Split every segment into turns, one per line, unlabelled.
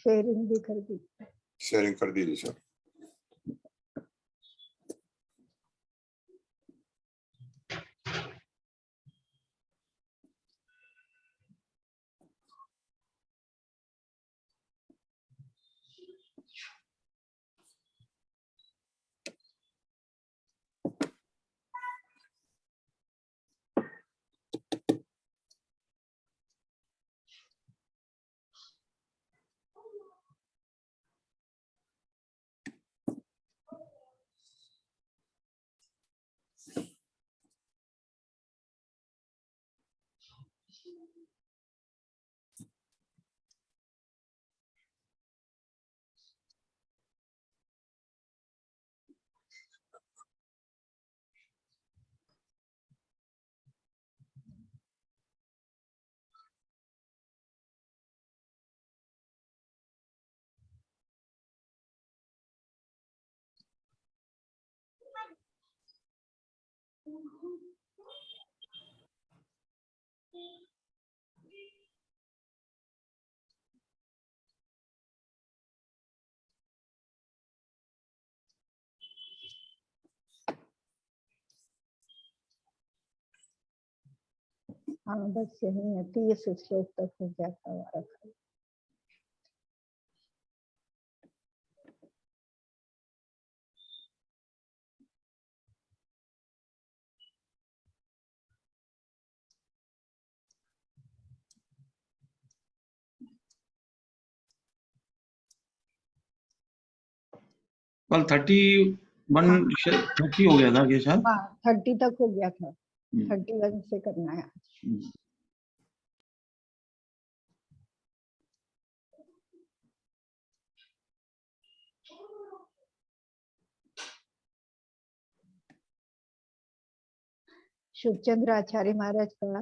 Sharing भी कर दी।
Sharing कर दीजिए सर।
हाँ बस यही है, 30 श्लोक तक हो गया था हमारा।
कल 30 हो गया था क्या शायद?
हाँ 30 तक हो गया था, 31 से करना है आज। शुभचंद्र आचार्य महाराज का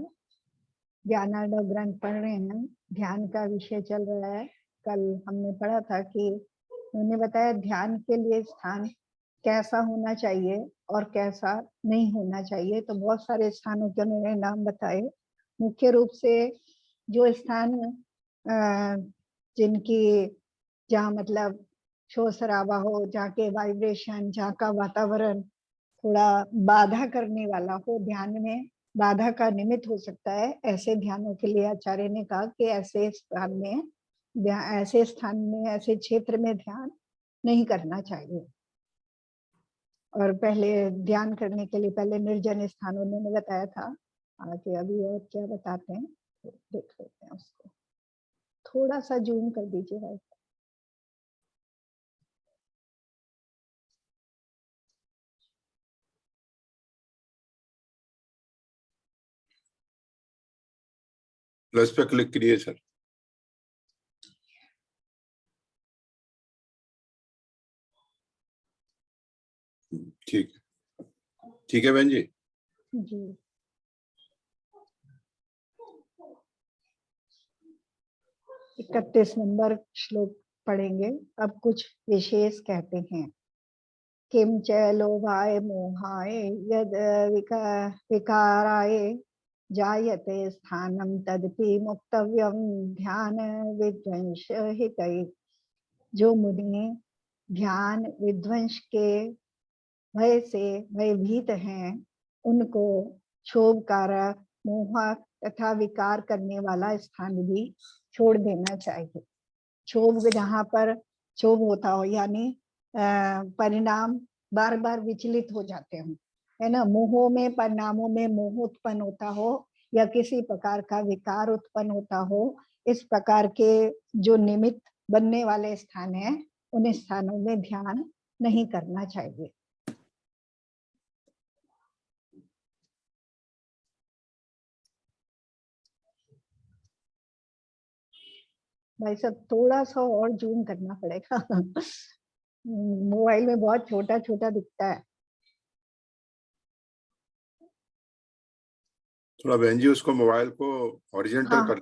ज्ञानार्णव ग्रंथ पढ़ रहे हैं, ध्यान का विषय चल रहा है। कल हमने पढ़ा था कि उन्होंने बताया ध्यान के लिए स्थान कैसा होना चाहिए और कैसा नहीं होना चाहिए। तो बहुत सारे स्थानों के उन्होंने नाम बताए। मुख्य रूप से जो स्थान जिनकी जहाँ मतलब शोर शराबा हो, जहाँ के वाइब्रेशन, जहाँ का वातावरण थोड़ा बाधा करने वाला हो, ध्यान में बाधा का निमित्त हो सकता है, ऐसे ध्यानों के लिए आचार्य ने कहा कि ऐसे स्थान में ऐसे क्षेत्र में ध्यान नहीं करना चाहिए। और पहले ध्यान करने के लिए पहले निर्जन स्थान उन्होंने बताया था। आगे अभी और क्या बताते हैं तो देख लेते हैं उसको। थोड़ा सा जूम कर दीजिए भाई।
प्लस पे क्लिक करिए सर। ठीक ठीक है बहन जी।
जी 31 नंबर श्लोक पढ़ेंगे। अब कुछ विशेष कहते हैं। किम च लोभाय मोहाय यद विकाराय जायते स्थानम तदपि मुक्तव्यम ध्यान विध्वंस हितै। जो मुनि ध्यान विध्वंस के भय से भयभीत हैं, उनको क्षोभकारक, मोहक तथा विकार करने वाला स्थान भी छोड़ देना चाहिए। क्षोभ जहाँ पर क्षोभ होता हो, यानी परिणाम बार बार विचलित हो जाते हो, है ना, मोहों में, परिणामों में मोह उत्पन्न होता हो या किसी प्रकार का विकार उत्पन्न होता हो, इस प्रकार के जो निमित्त बनने वाले स्थान है, उन स्थानों में ध्यान नहीं करना चाहिए। भाई साहब थोड़ा सा और जूम करना पड़ेगा। मोबाइल में बहुत छोटा छोटा दिखता है।
थोड़ा बहन जी उसको मोबाइल को हॉरिजॉन्टल
हाँ,
कर।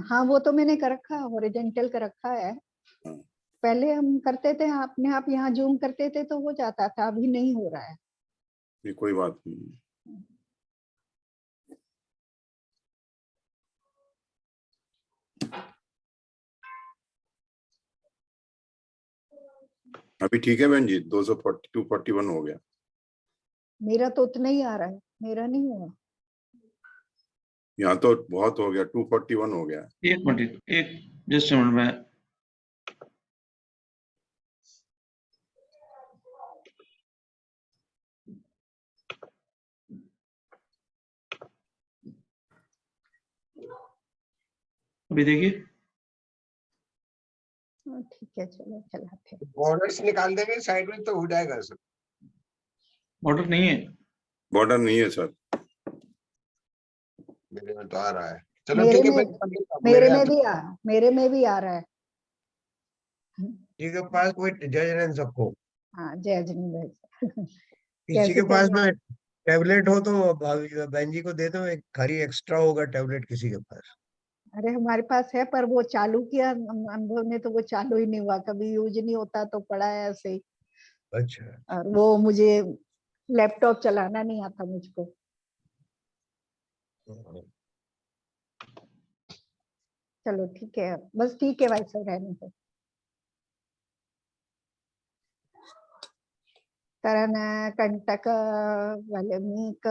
हाँ वो तो मैंने कर रखा है, हॉरिजॉन्टल कर रखा है। पहले हम करते थे अपने आप, यहाँ जूम करते थे तो हो जाता था, अभी नहीं हो रहा है।
ये कोई बात नहीं। अभी ठीक है बहन जी, 241 हो गया।
मेरा तो उतना ही आ रहा है, मेरा नहीं हुआ।
यहाँ तो बहुत हो गया, 241 हो गया।
एक मिनट, एक जस्ट मिनट में। अभी देखिए,
ठीक है, चलो चलाते हैं।
बॉर्डर्स निकाल देंगे साइड में तो हो जाएगा सर।
बॉर्डर नहीं है।
बॉर्डर नहीं है सर।
मेरे में तो आ रहा है। चलो
मेरे
ठीक है,
में
मेरे
मेरे में भी आ रहा है।
किसी के पास कोई जज नहीं सबको।
हाँ, जय जिनेंद्र।
किसी के पास में टैबलेट हो तो बहन जी को दे दो, एक खाली एक्स्ट्रा होगा टैबलेट किसी के पास।
अरे हमारे पास है, पर वो चालू किया अनुभव ने तो वो चालू ही नहीं हुआ, कभी यूज नहीं होता तो पड़ा है ऐसे ही।
अच्छा,
और वो मुझे लैपटॉप चलाना नहीं आता मुझको। चलो ठीक है, बस ठीक है भाई सब रहने दो। तरण कंटक वल्मीक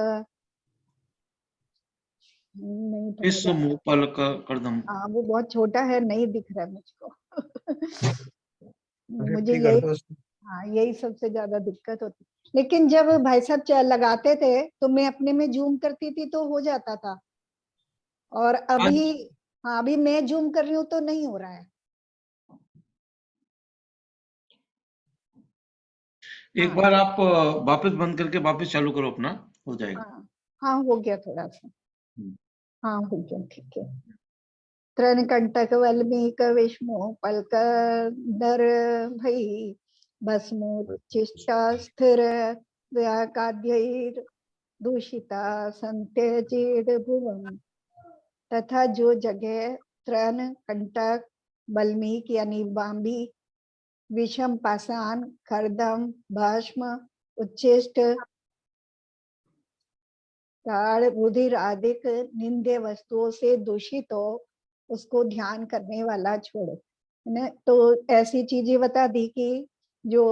नहीं पढ़ा
विश्व
जा रहा।
मोपाल का करदम।
हाँ, वो बहुत छोटा है, नहीं दिख रहा है मुझको। मुझे
50 कर
यही,
दो उसको।
हाँ यही सबसे ज्यादा दिक्कत होती। लेकिन जब भाई साहब लगाते थे तो मैं अपने में जूम करती थी तो हो जाता था, और अभी हाँ अभी मैं जूम कर रही हूँ तो नहीं हो रहा है।
एक
हाँ,
बार आप वापस बंद करके वापस चालू करो अपना, हो जाएगा।
हाँ हाँ हो गया थोड़ा सा।
हम्म।
हाँ हो गया, ठीक है। तृण कंटक वल्मीक विष्णु पलक दर भई भस्मोच्चिष्टा स्थिर व्याकाद्यैर दूषिता संत्यजेद भुवम। तथा जो जगह तृण कंटक वल्मीक यानी बांबी, विषम पाषाण खरदम भस्म उच्चिष्ट ताड़ रुधिर आदि निंदे वस्तुओं से दूषित हो, उसको ध्यान करने वाला छोड़ो, है ना। तो ऐसी चीजें बता दी कि जो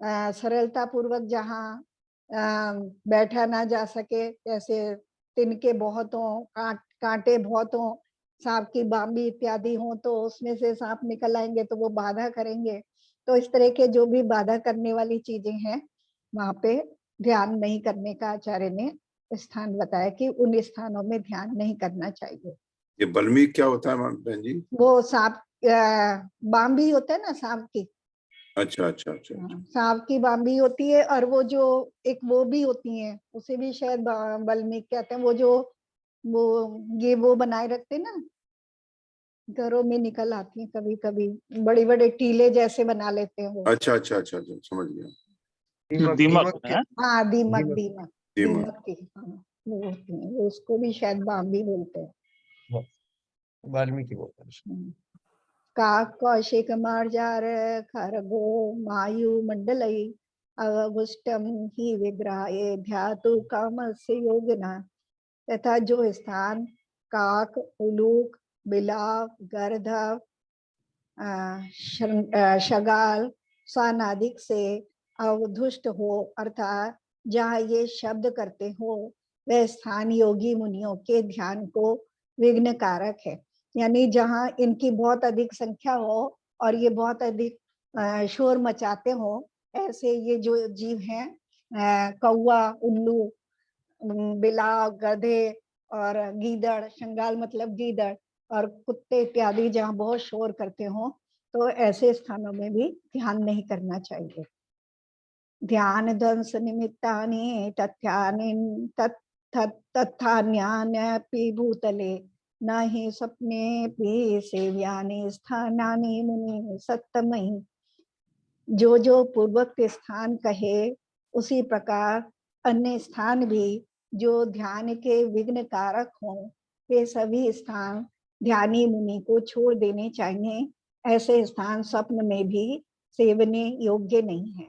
सरलता पूर्वक जहाँ बैठा ना जा सके, जैसे तिनके बहुत हो, कांटे बहुत हो, सांप की बांबी इत्यादि हो, तो उसमें से सांप निकल आएंगे तो वो बाधा करेंगे। तो इस तरह के जो भी बाधा करने वाली चीजें हैं वहां पे ध्यान नहीं करने का आचार्य ने स्थान बताया कि उन स्थानों में ध्यान नहीं करना चाहिए।
ये बल्मीक क्या होता है बहन जी?
वो सांप बांबी होता है ना सांप की।
अच्छा अच्छा अच्छा।
सांप की बांबी होती है, और वो जो एक वो भी होती है, उसे भी शायद बल्मीक कहते हैं। वो जो वो बनाए रखते हैं ना, घरों में निकल आती है कभी कभी, बड़े बड़े टीले जैसे बना लेते हैं वो।
अच्छा अच्छा अच्छा अच्छा, समझ गया।
दीमक है।
हाँ दीमक
दीमक।
दीमक
दीमक।
दीमक की, हाँ वो होती है, वो उसको भी शायद बांबी बोलते हैं।
वाल्मीकि बोलते हैं।
काक कौशिक मार्जार खरगो मायु मंडलई अवगुष्टम ही विग्रहे ध्यातु कामस्य योगिना। तथा जो स्थान काक उलूक बिलाव गर्धव शगाल सानादिक से अवधुष्ट हो, अर्थात जहाँ ये शब्द करते हो वह स्थान योगी मुनियों के ध्यान को विघ्न कारक है। यानी जहाँ इनकी बहुत अधिक संख्या हो और ये बहुत अधिक शोर मचाते हो, ऐसे ये जो जीव हैं, कौवा उल्लू बिलाव गधे और गीदड़, शंगाल मतलब गीदड़, और कुत्ते इत्यादि जहाँ बहुत शोर करते हो, तो ऐसे स्थानों में भी ध्यान नहीं करना चाहिए। ध्यान ध्वंस निमित्तानि तथ्यानि तथान्यान्यपि भूतले न हि स्वप्नेऽपि सेव्यानि स्थानानि मुनि सत्तमयि। जो पूर्वोक्त स्थान कहे उसी प्रकार अन्य स्थान भी जो ध्यान के विघ्न कारक हों, वे सभी स्थान ध्यानी मुनि को छोड़ देने चाहिए। ऐसे स्थान स्वप्न में भी सेवने योग्य नहीं है।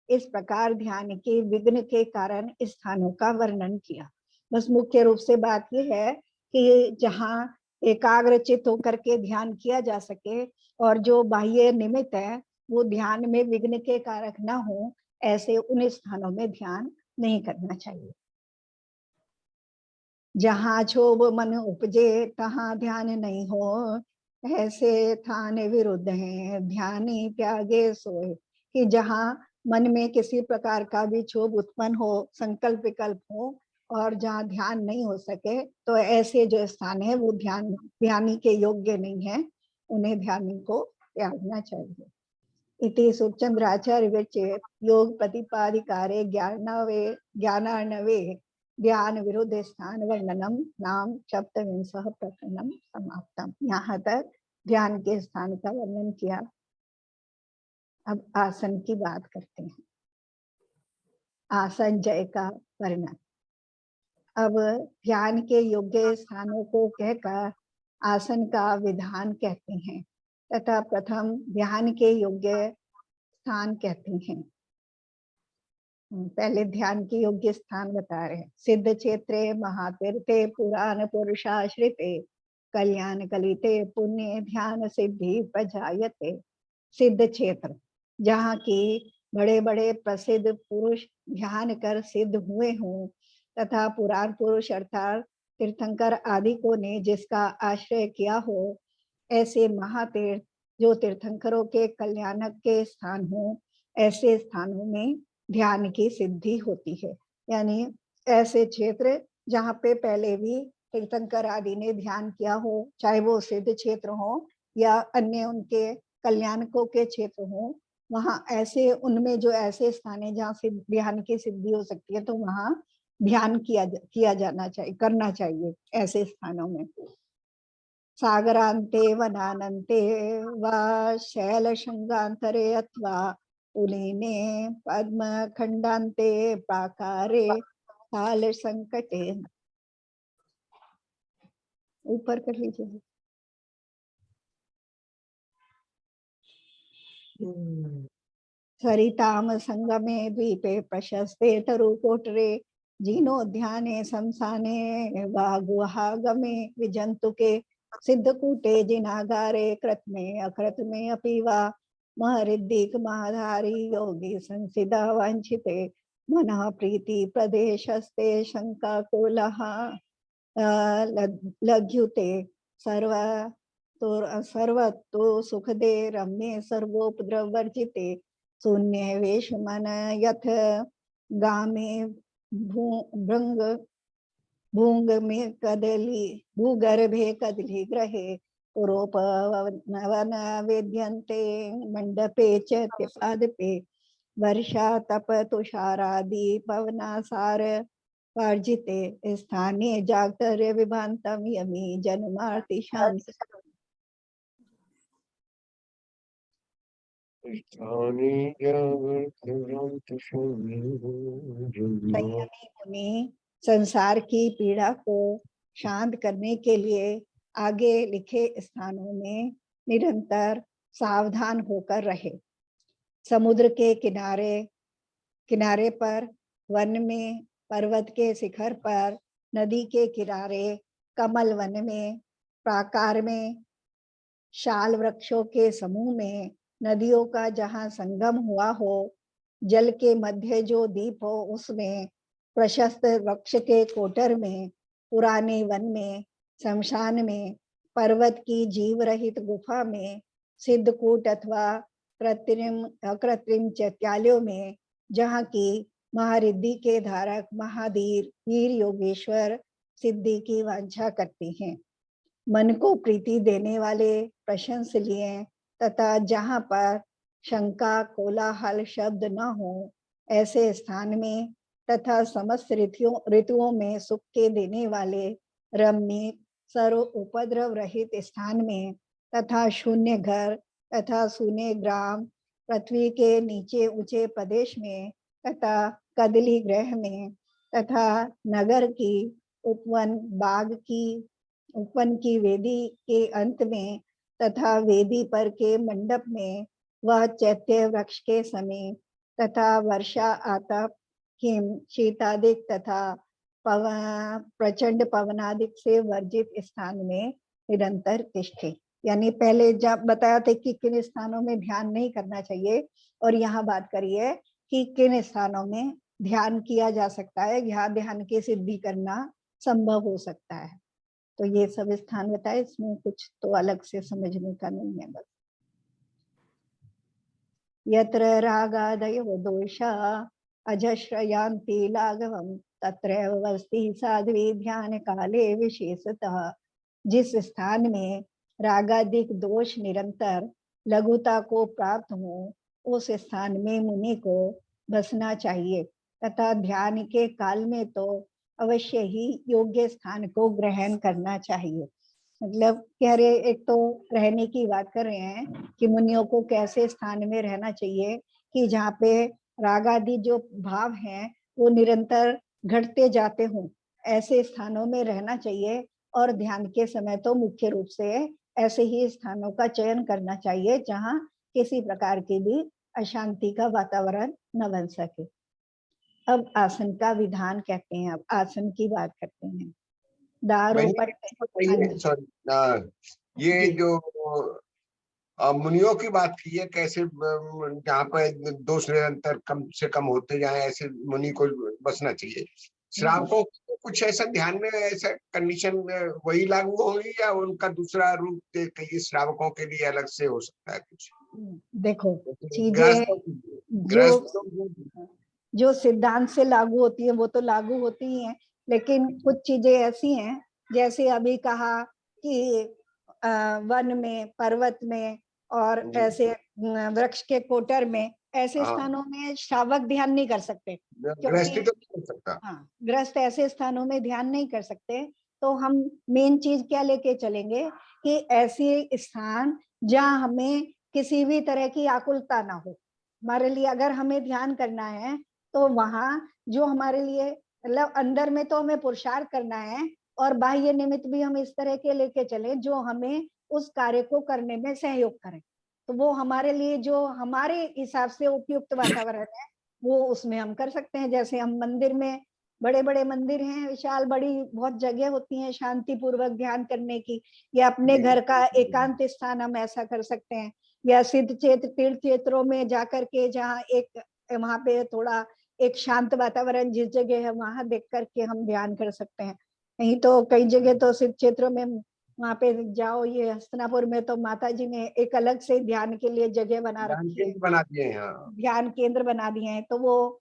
इस प्रकार ध्यान के विघ्न के कारण स्थानों का वर्णन किया। बस मुख्य रूप से बात यह है कि जहाँ एकाग्रचित होकर के ध्यान किया जा सके, और जो बाह्य निमित्त है वो ध्यान में विघ्न के कारक ना हो, ऐसे उन स्थानों में ध्यान नहीं करना चाहिए। जहाँ क्षोभ मन उपजे तहाँ ध्यान नहीं हो, ऐसे थान विरुद्ध हैं ध्यानी त्यागे सोए। कि जहाँ मन में किसी प्रकार का भी क्षोभ उत्पन्न हो, संकल्प विकल्प हो, और जहाँ ध्यान नहीं हो सके, तो ऐसे जो स्थान है वो ध्यानी के योग्य नहीं है, उन्हें ध्यानी को त्यागना चाहिए। इति सुखचंद्राचार्य विरचित योग प्रतिपादिकारे ज्ञानार्णवे ध्यान विरुद्ध स्थान वर्णनम नाम सप्तविंशः प्रकरणम समाप्तम। यहाँ तक ध्यान के स्थान का वर्णन किया। अब आसन की बात करते हैं। आसन जय का वर्णन। अब ध्यान के योग्य स्थानों को कहकर आसन का विधान कहते हैं, तथा प्रथम ध्यान के योग्य स्थान कहते हैं। पहले ध्यान के योग्य स्थान बता रहे हैं। सिद्ध क्षेत्रे महातीर्थे पुराण पुरुषाश्रिते कल्याण कलिते पुण्य ध्यान सिद्धि प्रजायते। सिद्ध क्षेत्र, जहाँ की बड़े बड़े प्रसिद्ध पुरुष ध्यान कर सिद्ध हुए हों, तथा पुराण पुरुष अर्थात तीर्थंकर आदिकों ने जिसका आश्रय किया हो, ऐसे महातीर्थ जो तीर्थंकरों के कल्याणक के स्थान हो, ऐसे स्थानों में ध्यान की सिद्धि होती है। यानी ऐसे क्षेत्र जहाँ पे पहले भी तीर्थंकर आदि ने ध्यान किया हो, चाहे वो सिद्ध क्षेत्र हो या अन्य उनके कल्याणकों के क्षेत्र हो, वहाँ ऐसे उनमें जो ऐसे स्थान है जहाँ से ध्यान की सिद्धि हो सकती है, तो वहाँ ध्यान किया जाना चाहिए, करना चाहिए ऐसे स्थानों में। सागरांते वनानंते वा शैलशृंगांतरे अथवा पुलिने पद्म खंडांते प्राकारे काल संकटे। ऊपर कर लीजिए। सरिताम संगमे द्वीपे प्रशस्ते तरुकोटरे जीर्णोद्याने शमशाने वा गुहागमे विजंतुके सिद्धकूटे जिनागारे कृतमे अकृतमे अपि वा महरिद्धिक महाधारी योगी संसिदा वांछिते मनः प्रीति प्रदेशस्ते शंका कोलः लघ्युते सर्वतो सुखदे रम्ये सर्वोपद्रव वर्जिते शून्य वेश मन यथ गामे भूंग में कदली भूगर्भे कदली ग्रहे पुरोपवन वेद्यन्ते मंडपे च पादपे वर्षा तप तुषारादि पवनासार वर्जिते स्थाने जागर्य विभांतम यमी जन्मार्ति शांति। संयमी मुनि संसार की पीड़ा को शांत करने के लिए आगे लिखे स्थानों में निरंतर सावधान होकर रहे। समुद्र के किनारे पर, वन में, पर्वत के शिखर पर, नदी के किनारे, कमल वन में, प्राकार में, शाल वृक्षों के समूह में, नदियों का जहाँ संगम हुआ हो, जल के मध्य जो दीप हो उसमें, प्रशस्त वृक्ष के कोटर में, पुराने वन में, शमशान में, पर्वत की जीव रहित गुफा में, सिद्धकूट अथवा कृत्रिम चैत्यालयों में, जहाँ की महारिद्धि के धारक महाधीर वीर योगेश्वर सिद्धि की वांछा करते हैं। मन को प्रीति देने वाले प्रशंसनीय तथा जहाँ पर शंका कोलाहल शब्द न हो, ऐसे स्थान में, तथा समस्त ऋतुओं में सुख के देने वाले रम्य सर्व उपद्रव रहित स्थान में, तथा शून्य घर तथा शून्य ग्राम, पृथ्वी के नीचे ऊंचे प्रदेश में, तथा कदली ग्रह में, तथा नगर की उपवन बाग की वेदी के अंत में, तथा वेदी पर के मंडप में, वह चैत्य वृक्ष के समीप, तथा वर्षा आतप हिम शीतादिक तथा प्रचंड पवनादिक से वर्जित स्थान में निरंतर तिष्ठे। यानी पहले जब बताया था कि किन स्थानों में ध्यान नहीं करना चाहिए, और यहाँ बात करिए कि किन स्थानों में ध्यान किया जा सकता है, यहाँ ध्यान की सिद्धि करना संभव हो सकता है। तो ये सब स्थान बताए, इसमें कुछ तो अलग से समझने का नहीं है। बस यत्र रागादयो दोषा अजश्रयान्ति लाघवम् तत्रैव वस्ति साध्वी ध्यान काले विशेषतः। जिस स्थान में रागादिक दोष निरंतर लघुता को प्राप्त हो, उस स्थान में मुनि को बसना चाहिए, तथा ध्यान के काल में तो अवश्य ही योग्य स्थान को ग्रहण करना चाहिए। मतलब कह रहे, एक तो रहने की बात कर रहे हैं कि मुनियों को कैसे स्थान में रहना चाहिए कि जहाँ पे राग आदि जो भाव हैं वो निरंतर घटते जाते हों, ऐसे स्थानों में रहना चाहिए। और ध्यान के समय तो मुख्य रूप से ऐसे ही स्थानों का चयन करना चाहिए जहाँ किसी प्रकार की भी अशांति का वातावरण न बन सके। अब आसन का विधान कहते हैं, अब आसन की बात करते हैं। दारों पर
सॉरी, ये जो मुनियों की बात की है, कैसे जहाँ पर दोष निरंतर कम से कम होते जाए ऐसे मुनि को बसना चाहिए। श्रावकों को कुछ ऐसा ध्यान में ऐसा कंडीशन वही लागू होगी या उनका दूसरा रूप कई श्रावकों के लिए अलग से हो सकता है कुछ?
देखो चीजें जो सिद्धांत से लागू होती है वो तो लागू होती ही हैं, लेकिन कुछ चीजें ऐसी हैं जैसे अभी कहा कि वन में, पर्वत में और ऐसे वृक्ष के कोटर में, ऐसे स्थानों में श्रावक ध्यान नहीं कर सकते,
गृहस्थी तो नहीं कर सकता।
हाँ, गृहस्थ ऐसे स्थानों में ध्यान नहीं कर सकते। तो हम मेन चीज क्या लेके चलेंगे कि ऐसे स्थान जहाँ हमें किसी भी तरह की आकुलता ना हो। हमारे लिए अगर हमें ध्यान करना है तो वहां जो हमारे लिए मतलब अंदर में तो हमें पुरुषार्थ करना है, और बाह्य निमित्त भी हम इस तरह के लेके चले जो हमें उस कार्य को करने में सहयोग करें। तो वो हमारे लिए जो हमारे हिसाब से उपयुक्त वातावरण है वो उसमें हम कर सकते हैं। जैसे हम मंदिर में, बड़े बड़े मंदिर हैं, विशाल बड़ी बहुत जगह होती है शांति पूर्वक ध्यान करने की, या अपने घर का एकांत स्थान हम ऐसा कर सकते हैं, या सिद्ध क्षेत्र तीर्थ क्षेत्रों में जाकर के जहाँ एक वहां पे थोड़ा एक शांत वातावरण जिस जगह है वहां देख करके हम ध्यान कर सकते हैं। नहीं तो कई जगह तो सिद्ध क्षेत्रों में वहां पे जाओ, ये हस्तिनापुर में तो माता जी ने एक अलग से ध्यान के लिए जगह बना रखी है,
बना दिए हैं,
ध्यान केंद्र बना दिए हैं। तो वो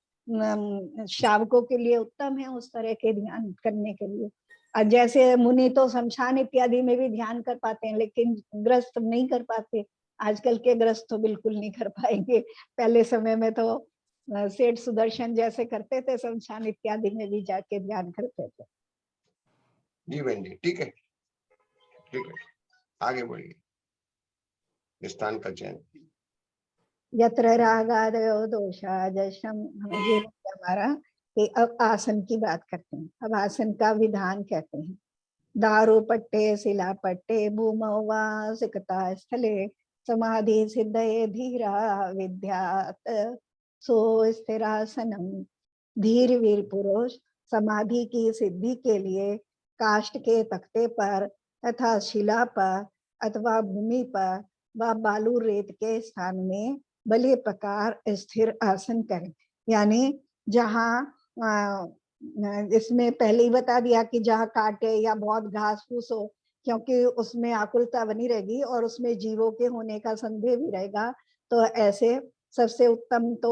श्रावकों के लिए उत्तम है उस तरह के ध्यान करने के लिए। और जैसे मुनि तो शमशान इत्यादि में भी ध्यान कर पाते हैं, लेकिन ग्रस्त नहीं कर पाते। आजकल के ग्रस्त तो बिल्कुल नहीं कर पाएंगे। पहले समय में तो सेठ सुदर्शन जैसे करते थे, शमशान इत्यादि में भी जाके ध्यान करते थे।
जी बहन जी, ठीक है, ठीक है, आगे बढ़िए। स्थान का चयन।
यत्र रागादयो दोषा जशम, ये हमारा कि अब आसन की बात करते हैं। अब आसन का विधान कहते हैं। दारु पट्टे शिला पट्टे भूमौ वा सिकता स्थले समाधि सिद्धये धीरा विद्यात सो स्थिरासनम। धीर वीर पुरुष समाधि की सिद्धि के लिए काष्ठ के तख्ते पर तथा शिला पर अथवा भूमि पर व बालू रेत के स्थान में भले प्रकार स्थिर आसन करें। यानी जहाँ इसमें पहले ही बता दिया कि जहाँ काटे या बहुत घास फूस हो, क्योंकि उसमें आकुलता बनी रहेगी और उसमें जीवों के होने का संदेह भी रहेगा। तो ऐसे सबसे उत्तम तो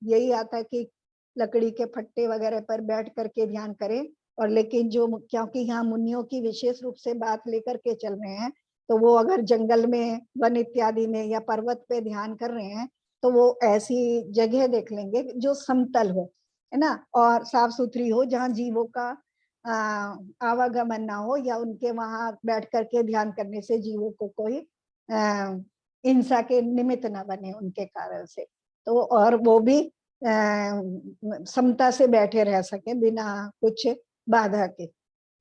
यही आता है कि लकड़ी के फट्टे वगैरह पर बैठ करके ध्यान करें। और लेकिन जो, क्योंकि यहाँ मुनियों की विशेष रूप से बात लेकर के चल रहे हैं, तो वो अगर जंगल में, वन इत्यादि में या पर्वत पे ध्यान कर रहे हैं तो वो ऐसी जगह देख लेंगे जो समतल हो, है ना, और साफ सुथरी हो, जहाँ जीवों का आवागमन ना हो, या उनके वहां बैठ करके ध्यान करने से जीवों को कोई हिंसा के निमित्त ना बने उनके कारण से। तो और वो भी समता से बैठे रह सके बिना कुछ बाधा के।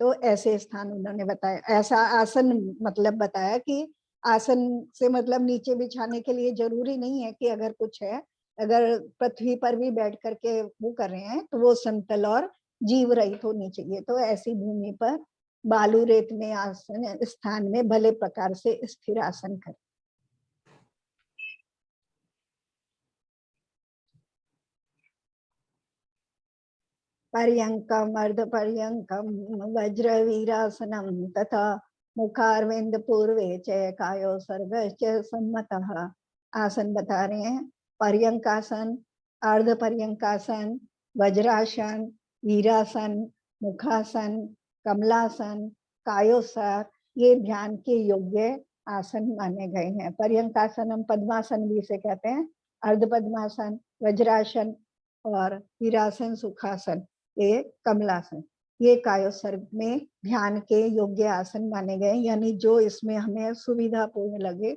तो ऐसे स्थान उन्होंने बताया। ऐसा आसन मतलब बताया कि आसन से मतलब नीचे बिछाने के लिए जरूरी नहीं है कि अगर कुछ है, अगर पृथ्वी पर भी बैठ करके वो कर रहे हैं तो वो समतल और जीव रहित होनी चाहिए। तो ऐसी भूमि पर बालू रेत में आसन स्थान में भले प्रकार से स्थिर आसन करें। पर्यंकम अर्ध पर्यंकम वज्र वीरासनम तथा मुखारविंद पूर्वे च कायो सर्गश्च सम्मतः। आसन बता रहे हैं, पर्यंकासन, अर्ध पर्यंकासन, वज्रासन, वीरासन, मुखासन, कमलासन, कायोसर, ये ध्यान के योग्य आसन माने गए हैं। पर्यंकासन हम पद्मासन भी इसे कहते हैं, अर्ध पद्मासन, वज्रासन और वीरासन, सुखासन, ये कमलासन, ये कायोसर्ग में ध्यान के योग्य आसन माने गए। यानी जो इसमें हमें सुविधापूर्ण लगे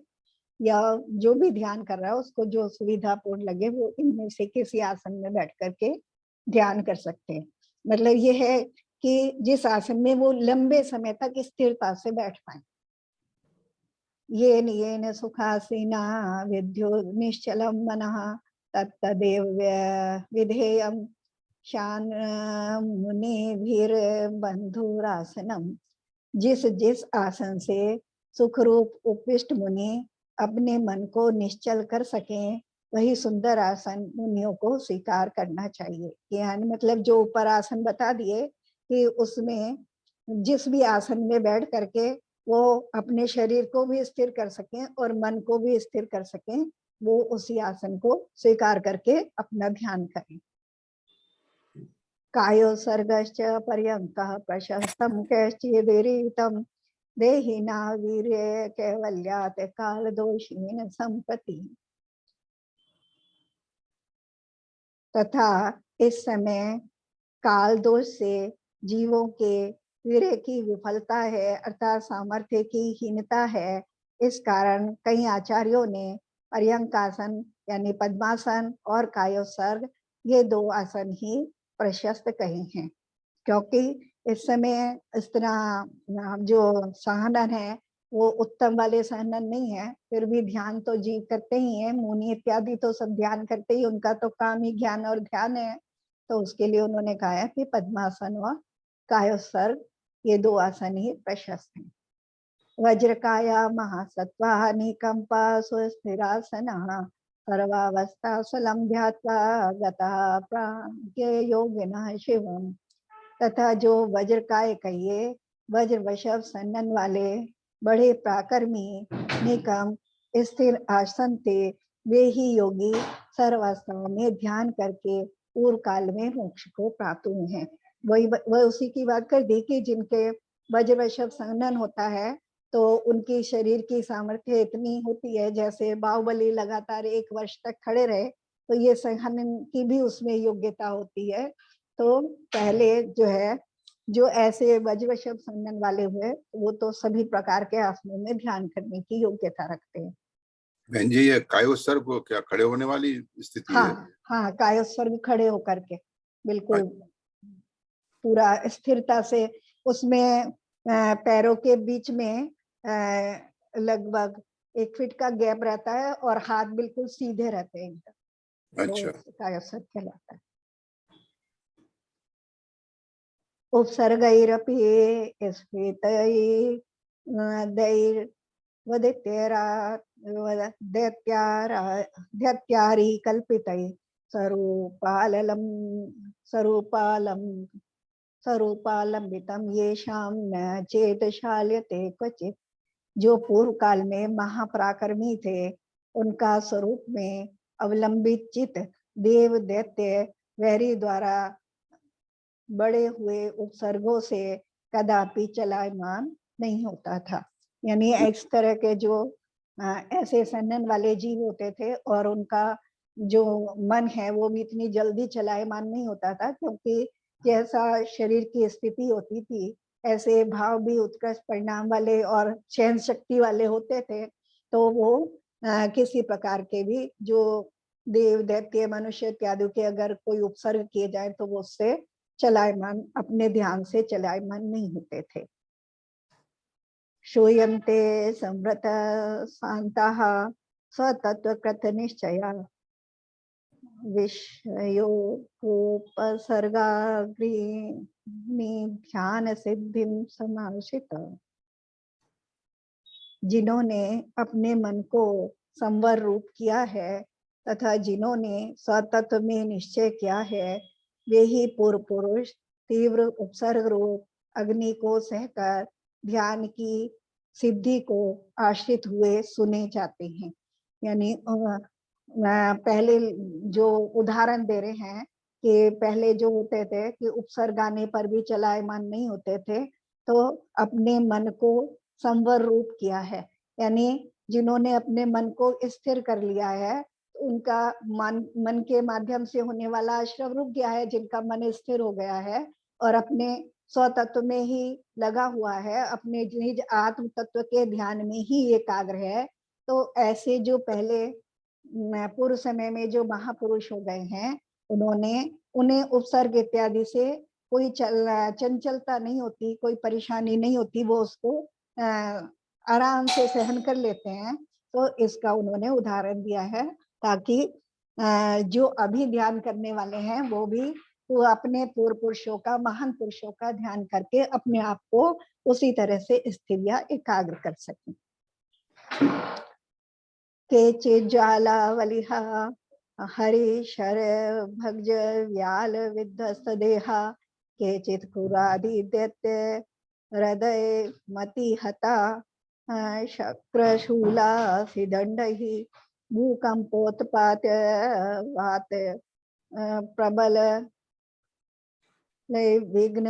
या जो भी ध्यान कर रहा है उसको जो सुविधापूर्ण लगे वो इनमें से किसी आसन में बैठ करके ध्यान कर सकते हैं। मतलब ये है कि जिस आसन में वो लंबे समय तक स्थिरता से बैठ पाए। येन सुखासीना विद्यो निश्चलम मनः तत्तदेव विधेयम शान मुनिभिर बंधुरासनम। जिस जिस आसन से सुखरूप उपविष्ट मुनि अपने मन को निश्चल कर सकें वही सुंदर आसन मुनियों को स्वीकार करना चाहिए। यानी मतलब जो ऊपर आसन बता दिए कि उसमें जिस भी आसन में बैठ करके वो अपने शरीर को भी स्थिर कर सकें और मन को भी स्थिर कर सकें, वो उसी आसन को स्वीकार करके अपना ध्यान करें। कायो सर्गश्च पर्यंकः प्रशस्तं कैश्चिदीरितं देहिना वीर्ये कैवल्यात् कालदोषेण संपत्ति। तथा इस समय काल दोष से जीवों के वीर्य की विफलता है अर्थात सामर्थ्य की हीनता है। इस कारण कई आचार्यों ने पर्यंकासन यानी पद्मासन और कायोसर्ग ये दो आसन ही प्रशस्त कहे हैं, क्योंकि इस समय इस तरह जो सहनन है वो उत्तम वाले सहनन नहीं है। फिर भी ध्यान तो जीव करते ही है, मुनि इत्यादि तो सब ध्यान करते ही, उनका तो काम ही ज्ञान और ध्यान है। तो उसके लिए उन्होंने कहा है कि पद्मासन व कायोसर्ग ये दो आसन ही प्रशस्त हैं। वज्रकाया महासत्वा निकंपा सुस्थिरासनः सर्वावस्था सलम ध्यात्वा गतः प्राज्ञ योगिनः शिवम। तथा जो वज्रकाय कहिए, वज्र वशव सन्नन वाले बड़े प्राकर्मी निकम स्थिर आसन थे, वे ही योगी सर्वावस्थाओं में ध्यान करके पूर्व काल में मोक्ष को प्राप्त हुए हैं। वह उसी की बात कर दी कि जिनके वज्र वशव सन्नन होता है तो उनकी शरीर की सामर्थ्य इतनी होती है, जैसे बाहुबली लगातार 1 वर्ष तक खड़े रहे तो ये सहन की भी उसमें योग्यता होती है। तो पहले जो है जो ऐसे वज्रवशव संगन वाले हुए वो तो सभी प्रकार के आसनों में ध्यान करने की योग्यता रखते हैं।
बहन जी ये कायोसर्ग को क्या खड़े होने वाली स्थिति है?
हाँ, कायोसर्ग खड़े होकर के बिल्कुल पूरा स्थिरता से, उसमें पैरों के बीच में लगभग 1 फीट का गैप रहता है और हाथ बिल्कुल सीधे रहते हैं एकदम।
अच्छा,
कायोसर्ग कहलाता है। उपसर्गैरपि दैत्यारी कल्पितै स्वरूपालंबितम येषां न चेतशाल्यते क्वचित्। जो पूर्व काल में महापराक्रमी थे उनका स्वरूप में अवलंबित चित देव दैत्य वैरी द्वारा बड़े हुए उपसर्गों से कदापि चलायमान नहीं होता था। यानी इस तरह के जो ऐसे सन्नन वाले जीव होते थे और उनका जो मन है वो भी इतनी जल्दी चलायमान नहीं होता था, क्योंकि जैसा शरीर की स्थिति होती थी ऐसे भाव भी उत्कृष्ट परिणाम वाले और सहन शक्ति वाले होते थे। तो वो किसी प्रकार के भी जो देव दैत्य मनुष्य इत्यादि के अगर कोई उपसर्ग किए जाए तो वो उससे चलायमान, अपने ध्यान से चलायमान नहीं होते थे। श्रूयन्ते संवृत शांताः स्वतत्व कृत निश्चया विषयोपसर्गाग्नि ध्यान सिद्धिं समाश्रित, जिन्होंने अपने मन को संवर रूप किया है तथा जिन्होंने स्वतत्व में निश्चय किया है, वे ही पूर्व पुरुष तीव्र उपसर्ग रूप अग्नि को सहकर ध्यान की सिद्धि को आश्रित हुए सुने जाते हैं। यानी पहले जो उदाहरण दे रहे हैं कि पहले जो होते थे कि उपसर्ग आने पर भी चलायमान नहीं होते थे, तो अपने मन को संवर रूप किया है, यानी जिन्होंने अपने मन को स्थिर कर लिया है, उनका मन के माध्यम से होने वाला आश्रव रुक गया है, जिनका मन स्थिर हो गया है और अपने स्वतत्व में ही लगा हुआ है, अपने निज आत्म तत्व के ध्यान में ही एकाग्र है। तो ऐसे जो पहले पूर्व समय में जो महापुरुष हो गए हैं, उन्हें उपसर्ग इत्यादि से कोई चंचलता नहीं होती, कोई परेशानी नहीं होती, वो उसको आराम से सहन कर लेते हैं। तो इसका उन्होंने उदाहरण दिया है ताकि जो अभी ध्यान करने वाले हैं वो भी वो अपने पूर्व पुरुषों का, महान पुरुषों का ध्यान करके अपने आप को उसी तरह से स्थिर या एकाग्र कर सकें। केचित् ज्वालावलिहा हरि शर भग्ज व्याल विध्वस्त देहा, केचित् क्रूरादि दैत्य हृदय मति हता, शक्रशूला सिदंडहि भूकंपोत्पात वात प्रबल विघ्न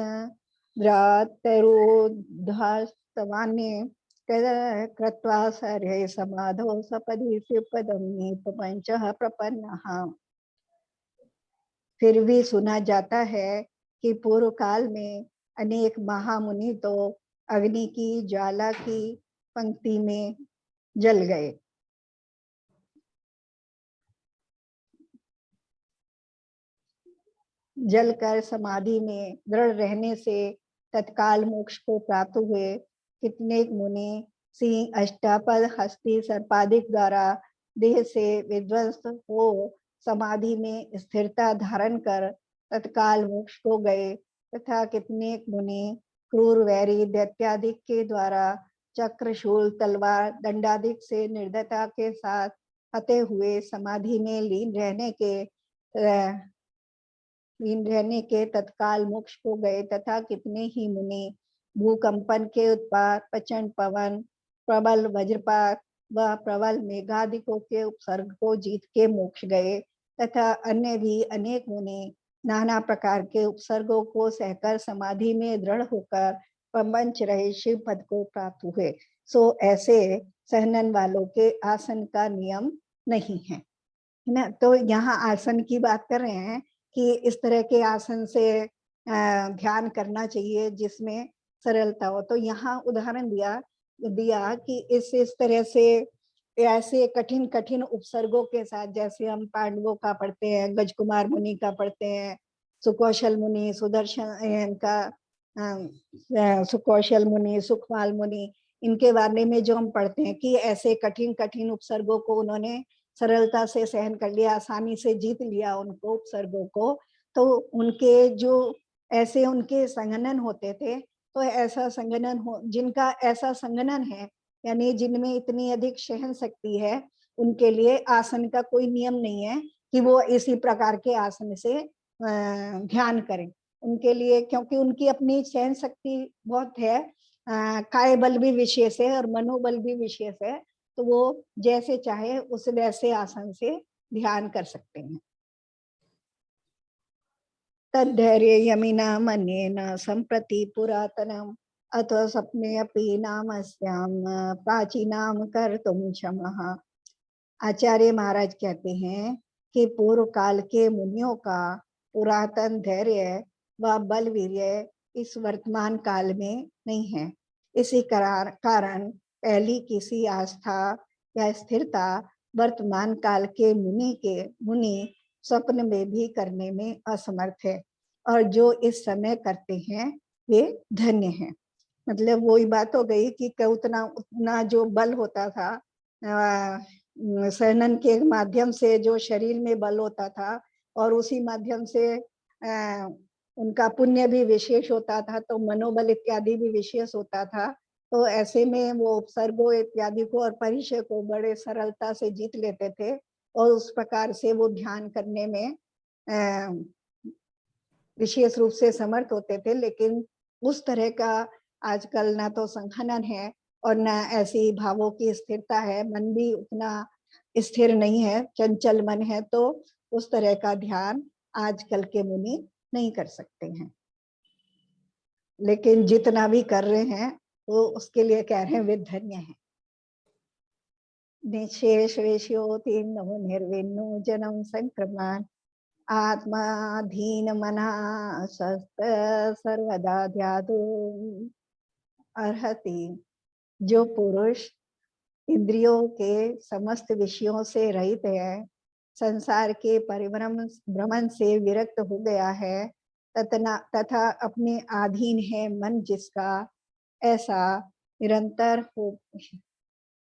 द्रातरोधास्तवान्ये कृत्वा सर्ये समाधौ सपदि शिवपदं नीपपंचः प्रपन्नः। फिर भी सुना जाता है कि पूर्व काल में अनेक महामुनि तो अग्नि की ज्वाला की पंक्ति में जल गए। जलकर समाधि में दृढ़ रहने से तत्काल मोक्ष को प्राप्त हुए। कितनेक मुनि सिंह अष्टापद हस्ती सर्पादिक द्वारा देह से विध्वस्त हो समाधि में स्थिरता धारण कर तत्काल मोक्ष को गए, तथा कितनेक मुनि क्रूर वैरी दैत्यादिक के द्वारा चक्र शूल तलवार दंडादिक से निर्दयता के साथ हते हुए समाधि में लीन रहने के तत्काल मोक्ष को गए, तथा कितने ही मुनि भूकंपन के उत्पात, प्रचंड पवन, प्रबल वज्रपात व प्रबल मेघादिकों के उपसर्ग को जीत के मोक्ष गए, तथा अन्य भी अनेक मुनि नाना प्रकार के उपसर्गों को सहकर समाधि में दृढ़ होकर प्रपंच रहे शिव पद को प्राप्त हुए। सो ऐसे सहनन वालों के आसन का नियम नहीं है ना। तो यहाँ आसन की बात कर रहे हैं कि इस तरह के आसन से ध्यान करना चाहिए जिसमें सरलता हो। तो यहाँ उदाहरण दिया कि इस तरह से ऐसे कठिन कठिन उपसर्गों के साथ, जैसे हम पांडवों का पढ़ते हैं, गजकुमार मुनि का पढ़ते हैं, सुकौशल मुनि, सुदर्शन का सुकौशल मुनि, सुखपाल मुनि, इनके बारे में जो हम पढ़ते हैं कि ऐसे कठिन कठिन उपसर्गों को उन्होंने सरलता से सहन कर लिया, आसानी से जीत लिया उनको उपसर्गों को। तो उनके जो ऐसे उनके संगनन होते थे, तो ऐसा संगनन हो जिनका ऐसा संगनन है, यानी जिनमें इतनी अधिक सहन शक्ति है, उनके लिए आसन का कोई नियम नहीं है कि वो इसी प्रकार के आसन से ध्यान करें। उनके लिए, क्योंकि उनकी अपनी सहन शक्ति बहुत है, काय बल भी विशेष है और मनोबल भी विशेष है, तो वो जैसे चाहे उस वैसे आसन से ध्यान कर सकते हैं। तद्धैर्य यमिना मन्येन संप्रति पुरातनम अथवा सपने अपि नामस्याम प्राचीनाम कर्तुम क्षमः। आचार्य महाराज कहते हैं कि पूर्व काल के मुनियों का पुरातन धैर्य व बलवीर्य इस वर्तमान काल में नहीं है। इसी कारण पहली किसी आस्था या स्थिरता वर्तमान काल के मुनि स्वप्न में भी करने में असमर्थ है, और जो इस समय करते हैं वे धन्य हैं। मतलब वही बात हो गई कि उतना जो बल होता था सहनन के माध्यम से, जो शरीर में बल होता था और उसी माध्यम से उनका पुण्य भी विशेष होता था, तो मनोबल इत्यादि भी विशेष होता था। तो ऐसे में वो उपसर्गों इत्यादि को और परिचय को बड़े सरलता से जीत लेते थे और उस प्रकार से वो ध्यान करने में विशेष रूप से समर्थ होते थे। लेकिन उस तरह का आजकल ना तो संघनन है और न ऐसी भावों की स्थिरता है, मन भी उतना स्थिर नहीं है, चंचल मन है, तो उस तरह का ध्यान आजकल के मुनि नहीं कर सकते हैं। लेकिन जितना भी कर रहे हैं वो उसके लिए कह रहे हैं वे धन्य हैं। निशेष वेश्योति नमो निर्विन्नो जनम संक्रमण आत्माधीन मना शस्त सर्वदा ध्यातु अर्हति। जो पुरुष इंद्रियों के समस्त विषयों से रहित है, संसार के भ्रमण से विरक्त हो गया है, तथा अपने अधीन है मन जिसका, ऐसा निरंतर हो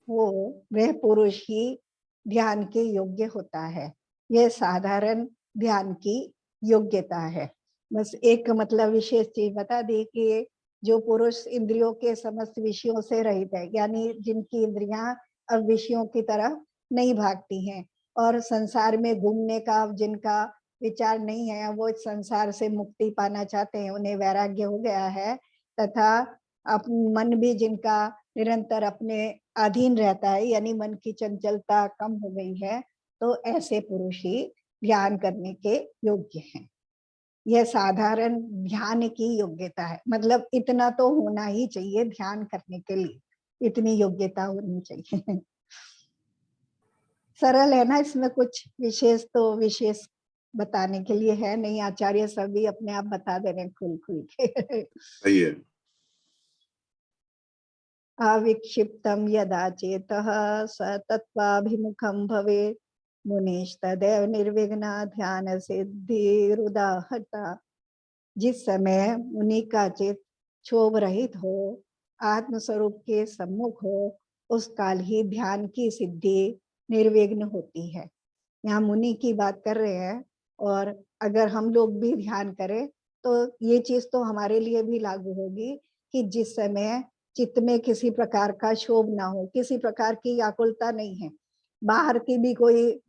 वह पुरुष ही ध्यान के योग्य होता है। यह साधारण ध्यान की योग्यता है। बस एक मतलब विशेष चीज बता दी कि जो पुरुष इंद्रियों के समस्त विषयों से रहित है, यानी जिनकी इंद्रियां अब विषयों की तरफ नहीं भागती हैं और संसार में घूमने का जिनका विचार नहीं है, वो इस संसार से मुक्ति पाना चाहते हैं, उन्हें वैराग्य हो गया है, तथा मन भी जिनका निरंतर अपने अधीन रहता है, यानी मन की चंचलता कम हो गई है, तो ऐसे पुरुष ही ध्यान करने के योग्य हैं। यह साधारण ध्यान की योग्यता है, मतलब इतना तो होना ही चाहिए ध्यान करने के लिए, इतनी योग्यता होनी चाहिए। सरल है ना, इसमें कुछ विशेष तो विशेष बताने के लिए है नहीं, आचार्य सभी अपने आप बता दे रहे खुल खुल के।
सही है।
अविक्षिप्तम यदा चेतः स तत्वाभिमुखं भवेत् मुनिस्तदैव निर्विघ्ना ध्यान सिद्धिरुदाहता। जिस समय मुनि का चित्त क्षोभ रहित हो, आत्मस्वरूप के सम्मुख हो, उस काल ही ध्यान की सिद्धि निर्विघ्न होती है। यहाँ मुनि की बात कर रहे हैं, और अगर हम लोग भी ध्यान करें तो ये चीज तो हमारे लिए भी लागू होगी कि जिस समय चित्त में किसी प्रकार का क्षोभ ना हो, किसी प्रकार की आकुलता नहीं है, बाहर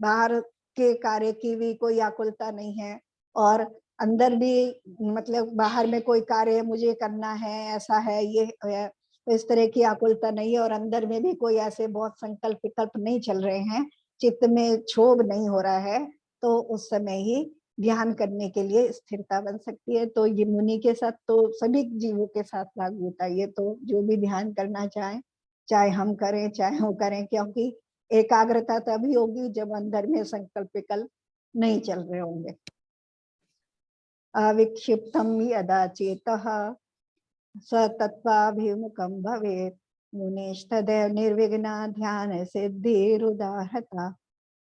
बाहर के कार्य की भी कोई आकुलता नहीं है, और अंदर भी मतलब बाहर में कोई कार्य मुझे करना है, ऐसा है, ये है, तो इस तरह की आकुलता नहीं है, और अंदर में भी कोई ऐसे बहुत संकल्प विकल्प नहीं चल रहे हैं, चित्त में क्षोभ नहीं हो रहा है, तो उस समय ही ध्यान करने के लिए स्थिरता बन सकती है। तो ये मुनि के साथ तो सभी जीवों के साथ लागू होता है। ये तो जो भी ध्यान करना चाहे, चाहे हम करें चाहे वो करें, क्योंकि एकाग्रता तभी होगी जब अंदर में संकल्प विकल्प नहीं चल रहे होंगे। अविक्षिप्तम यदा चेतः स तत्वाभिमुखं भवेत् मुनिस्तदैव निर्विघ्ना ध्यान सिद्धिरुदाहता।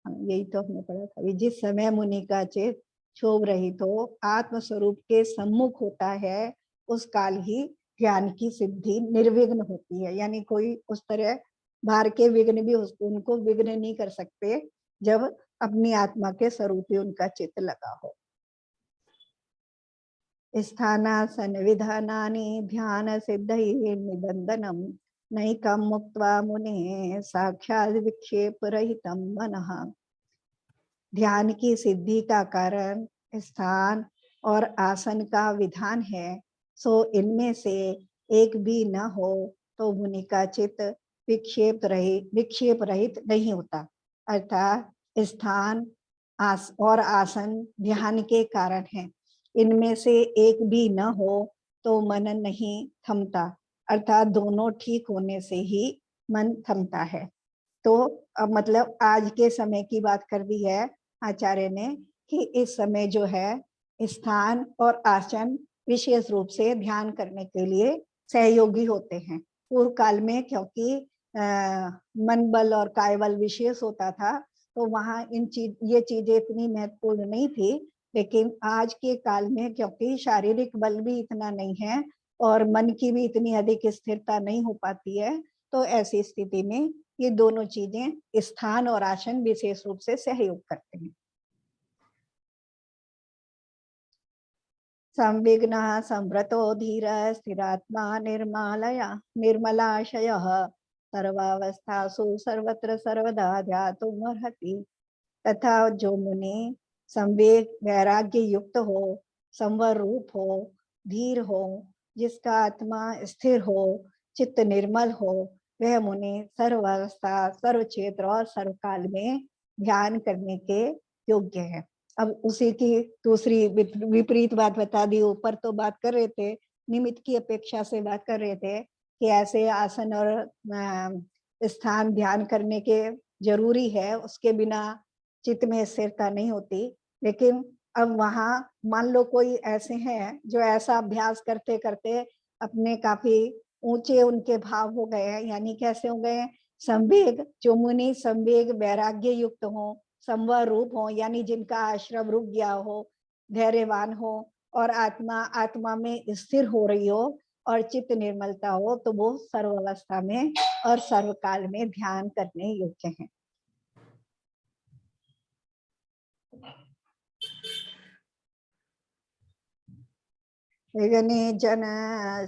यही तो हमने पढ़ा था। जिस समय मुनि का चित्त क्षोभ रहित हो, आत्मस्वरूप के सम्मुख होता है, उस काल ही ध्यान की सिद्धि निर्विघ्न होती है, यानी कोई उस तरह बाहर के विघ्न भी उनको विघ्न नहीं कर सकते जब अपनी आत्मा के स्वरूप ही उनका चित्त लगा हो। स्थानासन विधानानि ध्यान सिद्धये निबंधनम नैकं मुक्त्वा मुने साक्षात् विक्षेप रहितं मनः। ध्यान की सिद्धि का कारण स्थान और आसन का विधान है, सो इनमें से एक भी न हो तो मुनि का चित्त विक्षेप रहित नहीं होता। अर्थात स्थान और आसन ध्यान के कारण है, इनमें से एक भी न हो तो मन नहीं थमता, अर्थात दोनों ठीक होने से ही मन थमता है। तो अब मतलब आज के समय की बात कर दी है आचार्य ने कि इस समय जो है स्थान और आसन विशेष रूप से ध्यान करने के लिए सहयोगी होते हैं। पूर्व काल में क्योंकि मन बल और काय बल विशेष होता था, तो वहाँ ये चीजें इतनी महत्वपूर्ण नहीं थी, लेकिन आज के काल में क्योंकि शारीरिक बल भी इतना नहीं है और मन की भी इतनी अधिक स्थिरता नहीं हो पाती है, तो ऐसी स्थिति में ये दोनों चीजें स्थान और आसन विशेष रूप से सहयोग करते हैं। संविघ्नः संव्रतो धीर स्थिरात्मा निर्मलाशयः सर्वावस्थासु सर्वत्र सर्वदा ध्यातुमर्हति। तथा जो मुनि संवेग वैराग्य युक्त हो, संवर रूप हो, धीर हो, जिसका आत्मा स्थिर हो, चित्त निर्मल हो, वह मुनि सर्वावस्था, सर्व क्षेत्र और सर्वकाल में ध्यान करने के योग्य है। अब उसी की दूसरी विपरीत बात बता दी। ऊपर तो बात कर रहे थे, निमित्त की अपेक्षा से बात कर रहे थे कि ऐसे आसन और स्थान ध्यान करने के जरूरी है, उसके बिना चित्त में स्थिरता नहीं होती। लेकिन अब वहां मान लो कोई ऐसे हैं जो ऐसा अभ्यास करते करते अपने काफी ऊंचे उनके भाव हो गए हैं। यानी कैसे हो गए? संवेग, जो मुनि संवेग वैराग्य युक्त हो, संवर रूप हो, यानी जिनका आश्रम रुक गया हो, धैर्यवान हो और आत्मा में स्थिर हो रही हो और चित्त निर्मलता हो, तो वो सर्वावस्था में और सर्वकाल में ध्यान करने योग्य हैं। गगने जन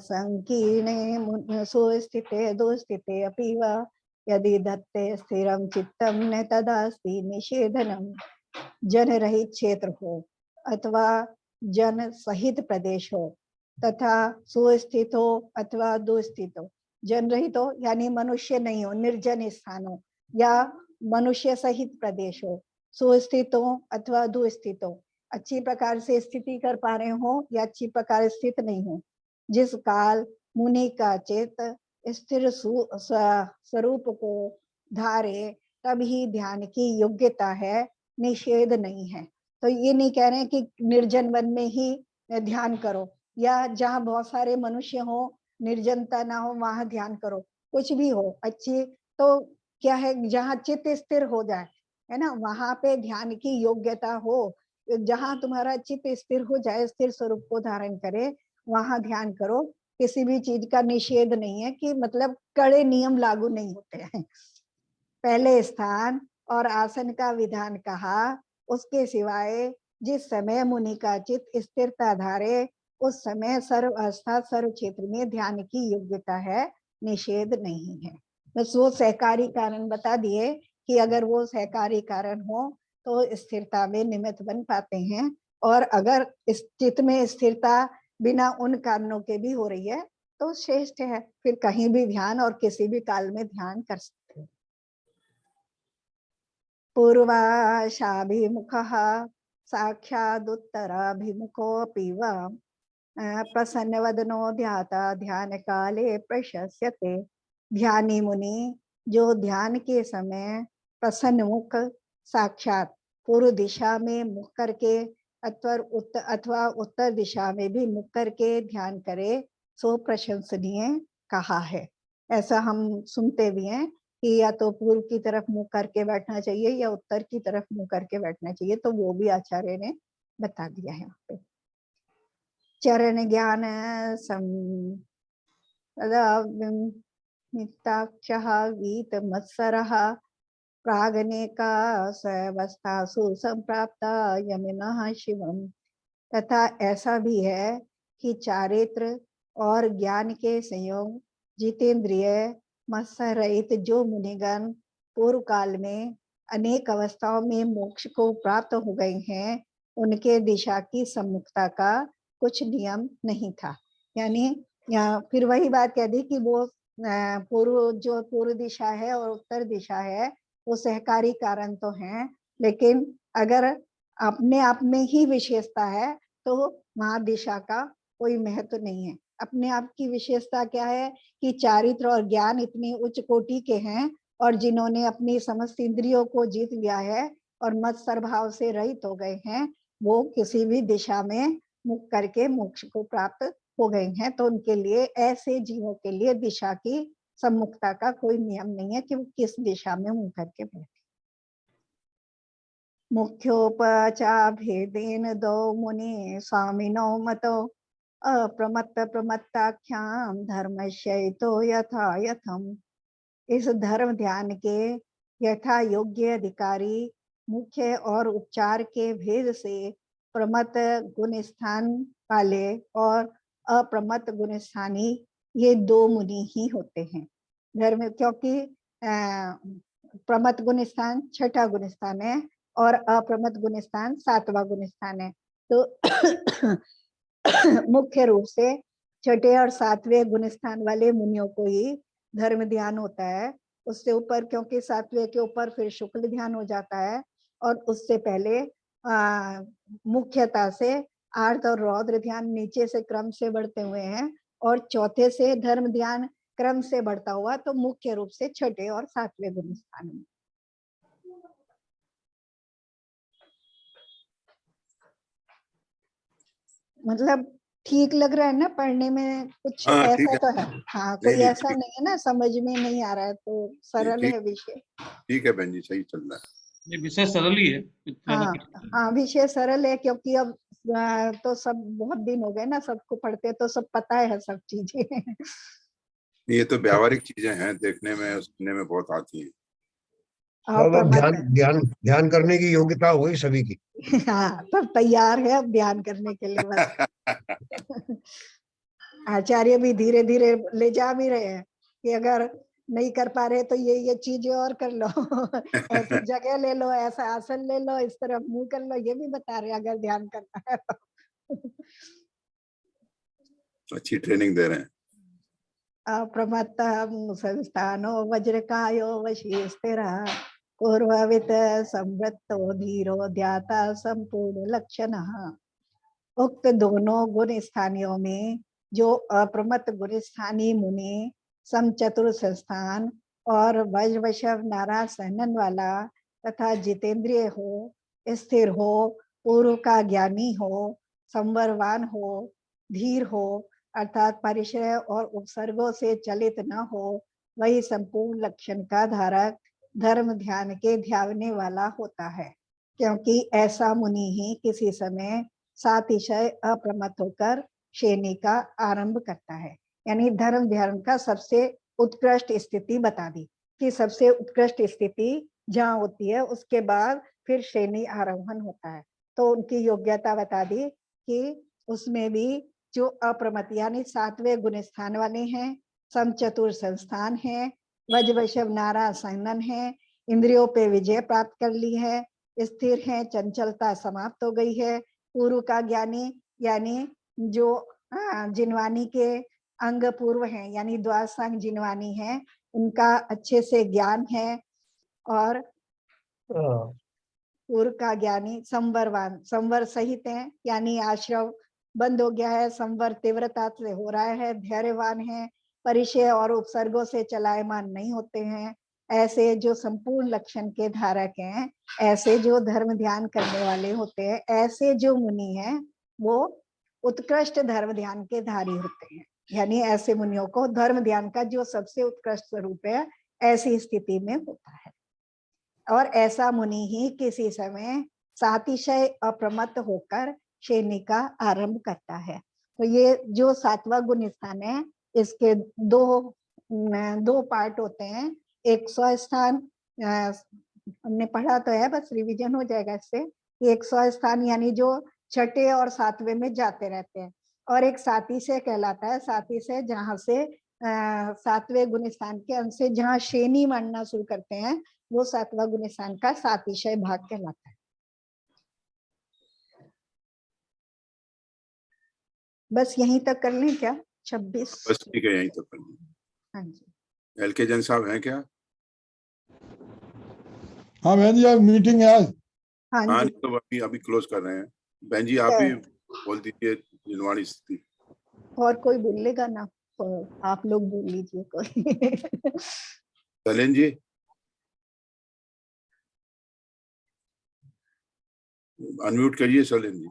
संकीर्णे सुस्थिते दुस्थिते अपि वा यदि दत्ते स्थिरं चित्तम न तदास्ति निषेधनम। जन रहित क्षेत्र हो अथवा जन सहित प्रदेश हो तथा सुस्थित हो अथवा दुस्थित हो। जन रहित हो यानी मनुष्य नहीं हो, निर्जन स्थान हो, या मनुष्य सहित प्रदेश हो, सुस्थित हो अथवा दुस्थित हो, अच्छी प्रकार से स्थिति कर पा रहे हो या अच्छी प्रकार स्थित नहीं हो। जिस काल मुनि का चित्त स्थिर स्वरूप को धारे तभी ध्यान की योग्यता है, निषेध नहीं है। तो ये नहीं कह रहे हैं कि निर्जन वन में ही ध्यान करो या जहाँ बहुत सारे मनुष्य हो, निर्जनता ना हो, वहां ध्यान करो। कुछ भी हो, अच्छी तो क्या है, जहाँ चित्त स्थिर हो जाए, है ना, वहां पे ध्यान की योग्यता हो। जहां तुम्हारा चित्त स्थिर हो जाए, स्थिर स्वरूप को धारण करे, वहां ध्यान करो। किसी भी चीज का निषेध नहीं है कि मतलब कड़े नियम लागू नहीं होते हैं। पहले स्थान और आसन का विधान कहा, उसके सिवाय जिस समय मुनि का चित्त स्थिरता धारे, उस समय सर्व अवस्था सर्व क्षेत्र में ध्यान की योग्यता है, निषेध नहीं है। बस वो सहकारी कारण बता दिए कि अगर वो सहकारी कारण हो तो स्थिरता में निमित्त बन पाते हैं, और अगर इस चित्त में स्थिरता बिना उन कारणों के भी हो रही है तो श्रेष्ठ है। फिर कहीं भी ध्यान और किसी भी काल में ध्यान कर सकते हैं। पूर्वाशाभिमुखः साक्षादुत्तराभिमुखोऽपि वा प्रसन्नवदनो ध्याता ध्यान काले प्रशस्यते। ध्यानी मुनि जो ध्यान के समय प्रसन्न मुख साक्षात पूर्व दिशा में मुख करके अथवा उत्तर दिशा में भी मुख करके ध्यान करे, सो प्रशंसनीय कहा है। ऐसा हम सुनते भी हैं कि या तो पूर्व की तरफ मुख करके बैठना चाहिए या उत्तर की तरफ मुख करके बैठना चाहिए, तो वो भी आचार्य ने बता दिया है वहाँ पे। चरण ज्ञान मिताक्षः वीत मत्सरः प्रागनेका स्वस्थासु संप्राप्ता यमिनः शिवम। तथा ऐसा भी है कि चारित्र और ज्ञान के संयोग जितेंद्रिय मत्सर रहित जो मुनिगण पूर्व काल में अनेक अवस्थाओं में मोक्ष को प्राप्त हो गए हैं, उनके दिशा की सम्मुखता का कुछ नियम नहीं था। यानी फिर वही बात कह दी कि वो पूर्व दिशा है और उत्तर दिशा है, वो सहकारी कारण तो हैं, लेकिन अगर अपने आप में ही विशेषता है तो महादिशा का कोई महत्व नहीं है। अपने आप की विशेषता क्या है कि चारित्र और ज्ञान इतनी उच्च कोटि के हैं, और जिन्होंने अपनी समस्त इंद्रियों को जीत लिया है और मत्सर भाव से रहित हो गए हैं, वो किसी भी दिशा में मुख करके मोक्ष को प्राप्त हो गए हैं। तो उनके लिए, ऐसे जीवों के लिए दिशा की सम्मुखता का कोई नियम नहीं है कि वो किस दिशा में मुंह करके बैठे। मुख्योपचाभेदेन दो मुनि स्वामिनो मतो अप्रमत्त प्रमत्ताख्याम धर्मशयितो यथा यथम। इस धर्म ध्यान के यथा योग्य अधिकारी मुख्य और उपचार के भेद से प्रमत्त गुण स्थान वाले और अप्रमत्त गुणस्थानी ये दो मुनि ही होते हैं धर्म, क्योंकि प्रमत्त गुणस्थान छठा गुणस्थान है और अप्रमत्त गुणस्थान सातवां गुणस्थान है। तो मुख्य रूप से छठे और सातवें गुणस्थान वाले मुनियों को ही धर्म ध्यान होता है। उससे ऊपर, क्योंकि सातवें के ऊपर फिर शुक्ल ध्यान हो जाता है, और उससे पहले मुख्यता से आर्त और रौद्र ध्यान नीचे से क्रम से बढ़ते हुए हैं, और चौथे से धर्म ध्यान क्रम से बढ़ता हुआ, तो मुख्य रूप से छठे और सातवें गुणस्थान में। मतलब ठीक लग रहा है ना पढ़ने में? कुछ
हाँ, ठीक
ऐसा
है।
तो है? हाँ, कोई
नहीं,
ऐसा
ठीक
नहीं है ना समझ में नहीं आ रहा है? तो सरल
ठीक
है विषय।
ठीक है बहन जी, सही चल रहा है।
ये विषय सरल ही है, कुछ ज्यादा
हाँ
कठिन नहीं।
हाँ, विषय सरल है, क्योंकि अब तो सब बहुत दिन हो गए ना सबको पढ़ते, तो सब पता है सब चीजें।
ये तो व्यावहारिक चीजें हैं, देखने में सुनने में बहुत आती हैं।
अब ध्यान
प्रमत्त,
ध्यान ध्यान करने की योग्यता हुई सभी की।
हाँ, तब तैयार है अब ध्यान करने के लिए बस। आचार्य भी धीरे धीरे ले जा भी रहे हैं कि अगर नहीं कर पा रहे तो ये चीजें और कर लो, ऐसी जगह ले लो, ऐसा आसन ले लो, इस तरफ मुंह कर लो, ये भी बता रहे हैं अगर ध्यान करना है तो।
अच्छी ट्रेनिंग दे रहे हैं।
अप्रमत्तः संस्थानो वज्रकायो वशी स्थिरः पूर्ववित संवृत्तो धीरो ध्याता संपूर्ण लक्षणः। उक्त दोनों गुण स्थानियों में जो अप्रमत्त गुण स्थानीय मुनि समचतुर संस्थान और वज्रवशव नारायण वाला तथा जितेंद्रिय हो, स्थिर हो, पूर्व का ज्ञानी हो, संवरवान हो, धीर हो, अर्थात परिश्रय और उपसर्गों से चलित न हो, वही संपूर्ण लक्षण का धारक धर्म ध्यान के ध्यावने वाला होता है। क्योंकि ऐसा मुनि ही किसी समय सातिशय अप्रमत्त होकर श्रेणी का आरंभ करता है। यानी धर्म ध्यान का सबसे उत्कृष्ट स्थिति बता दी कि सबसे उत्कृष्ट स्थिति जहाँ होती है उसके बाद फिर श्रेणी आरोहण होता है। तो उनकी योग्यता बता दी कि उसमें भी जो अप्रमत्त यानी सातवें गुण स्थान वाले हैं, समचतुर संस्थान है, वज्रवशव नारायण है, इंद्रियों पे विजय प्राप्त कर ली है, स्थिर है, चंचलता समाप्त हो गई है, पूर्व का ज्ञानी यानी जो जिनवानी के अंग पूर्व हैं यानी द्वादशांग जिनवानी है, उनका अच्छे से ज्ञान है, और पूर्व का ज्ञानी संवरवान, संवर सहित है यानी आश्रव बंद हो गया है, संवर तीव्रता से हो रहा है, धैर्यवान है, परिचय और उपसर्गों से चलायमान नहीं होते हैं। ऐसे जो संपूर्ण लक्षण के धारक हैं, ऐसे जो धर्म ध्यान करने वाले होते हैं, ऐसे जो मुनि हैं वो उत्कृष्ट धर्म ध्यान के धारी होते हैं। यानी ऐसे मुनियों को धर्म ध्यान का जो सबसे उत्कृष्ट स्वरूप है ऐसी स्थिति में होता है। और ऐसा मुनि ही किसी समय सातिशय अप्रमत्त होकर श्रेणी का आरंभ करता है। तो ये जो सातवां गुण स्थान है, इसके दो पार्ट होते हैं। एक स्वस्थान हमने पढ़ा तो है, बस रिवीजन हो जाएगा इससे। एक स्वस्थान यानी जो छठे और सातवें में जाते रहते हैं, और एक सातिशय कहलाता है। सातिशय जहाँ से सातवें गुण स्थान के अंश से जहाँ श्रेणी मानना शुरू करते हैं, वो सातवां गुण स्थान का सातिशय भाग कहलाता है। बस यहीं तक कर लें क्या? 26।
बस ठीक है, यहीं तक कर लें।
हाँ जी,
एलके जैन साहब हैं क्या?
हाँ बहन जी, आज मीटिंग है आज।
हाँ
हाँ,
जी,
नहीं तो अभी क्लोज कर रहे हैं। बहन जी आप ही बोल दीजिए जिनवाणी स्थिति।
और कोई बोलेगा ना तो आप लोग बोल लीजिए कोई।
सलेन जी, अनम्यूट करिए सलेन जी।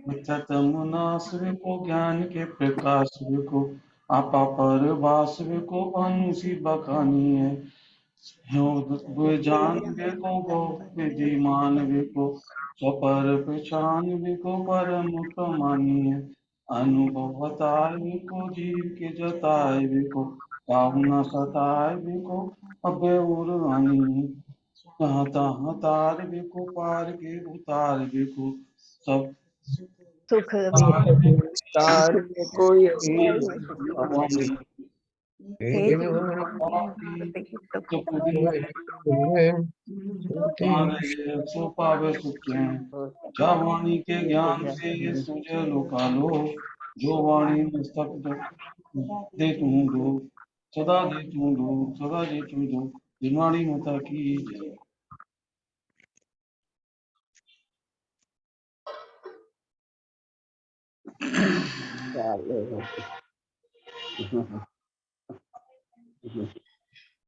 मिथ्यात्मनाश्रय को ज्ञान के प्रकाश को आपा पर वासव को अनुसी बखानी है। जान वे को गो विधिमान वे को स्वपर पहचान वे को परम उत्तम मानी है। अनुभव बताए वे को जीव के जताए वे को काहू न सताए बिको अबे उर्वाणी, जहाँ तहाँ तार बिको पार के उतार बिको, सब
सुख
तार बिको
तार कोई
वाणी,
तेज
चुप तारे सो पावे सुख चैन, जा वाणी के ज्ञान से ये सूझे लोकालो, जो वाणी मस्तक दे तू दो, सदा दे तू दो, सदा दे तू दो, जिनवाणी माता की जय।
चाले